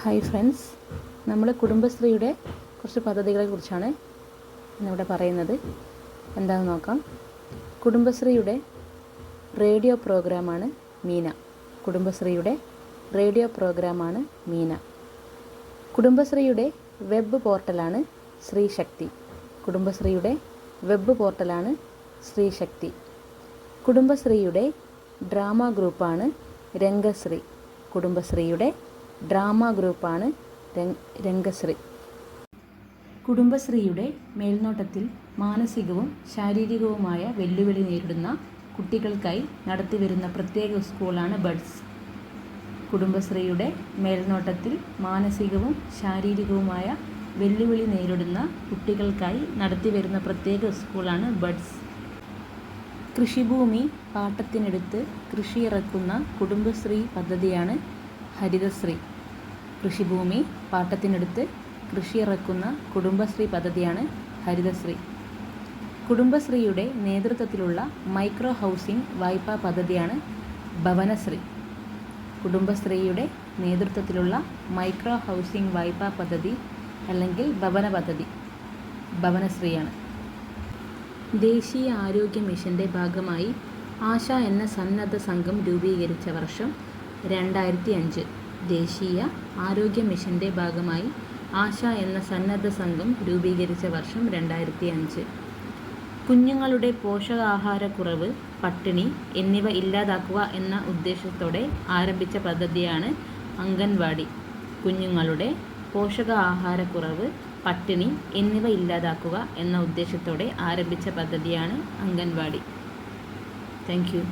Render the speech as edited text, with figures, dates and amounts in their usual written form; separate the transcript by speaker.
Speaker 1: Hi friends, നമ്മൾ കുടുംബശ്രീയുടെ കുറച്ച് പദ്ധതികളെക്കുറിച്ചാണ് ഇന്നിവിടെ പറയുന്നത്. എന്താണെന്ന് നോക്കാം. കുടുംബശ്രീയുടെ റേഡിയോ പ്രോഗ്രാമാണ് മീന. കുടുംബശ്രീയുടെ റേഡിയോ പ്രോഗ്രാമാണ് മീന. കുടുംബശ്രീയുടെ വെബ് പോർട്ടലാണ് ശ്രീശക്തി. കുടുംബശ്രീയുടെ വെബ് പോർട്ടലാണ് ശ്രീശക്തി. കുടുംബശ്രീയുടെ ഡ്രാമ ഗ്രൂപ്പാണ് രംഗശ്രീ. കുടുംബശ്രീയുടെ ഡ്രാമ ഗ്രൂപ്പാണ് രംഗശ്രീ. കുടുംബശ്രീയുടെ മേൽനോട്ടത്തിൽ മാനസികവും ശാരീരികവുമായ വെല്ലുവിളി നേരിടുന്ന കുട്ടികൾക്കായി നടത്തിവരുന്ന പ്രത്യേക സ്കൂളാണ് ബഡ്സ്. കുടുംബശ്രീയുടെ മേൽനോട്ടത്തിൽ മാനസികവും ശാരീരികവുമായ വെല്ലുവിളി നേരിടുന്ന കുട്ടികൾക്കായി നടത്തിവരുന്ന പ്രത്യേക സ്കൂളാണ് ബഡ്സ്. കൃഷിഭൂമി പാട്ടത്തിനെടുത്ത് കൃഷിയിറക്കുന്ന കുടുംബശ്രീ പദ്ധതിയാണ് ഹരിതശ്രീ. കൃഷിഭൂമി പാട്ടത്തിനെടുത്ത് കൃഷിയിറക്കുന്ന കുടുംബശ്രീ പദ്ധതിയാണ് ഹരിതശ്രീ. കുടുംബശ്രീയുടെ നേതൃത്വത്തിലുള്ള മൈക്രോ ഹൗസിംഗ് വായ്പാ പദ്ധതിയാണ് ഭവനശ്രീ. കുടുംബശ്രീയുടെ നേതൃത്വത്തിലുള്ള മൈക്രോ ഹൗസിംഗ് വായ്പാ പദ്ധതി അല്ലെങ്കിൽ ഭവന പദ്ധതി ഭവനശ്രീയാണ്. ദേശീയ ആരോഗ്യ മിഷൻ്റെ ഭാഗമായി ആശ എന്ന സന്നദ്ധ സംഘം രൂപീകരിച്ച വർഷം 2005. ദേശീയ ആരോഗ്യ മിഷൻ്റെ ഭാഗമായി ആശ എന്ന സന്നദ്ധ സംഘം രൂപീകരിച്ച വർഷം 2005. കുഞ്ഞുങ്ങളുടെ പോഷകാഹാരക്കുറവ്, പട്ടിണി എന്നിവ ഇല്ലാതാക്കുക എന്ന ഉദ്ദേശത്തോടെ ആരംഭിച്ച പദ്ധതിയാണ് അംഗൻവാടി. കുഞ്ഞുങ്ങളുടെ പോഷകാഹാരക്കുറവ്, പട്ടിണി എന്നിവ ഇല്ലാതാക്കുക എന്ന ഉദ്ദേശത്തോടെ ആരംഭിച്ച പദ്ധതിയാണ് അംഗൻവാടി. Thank you.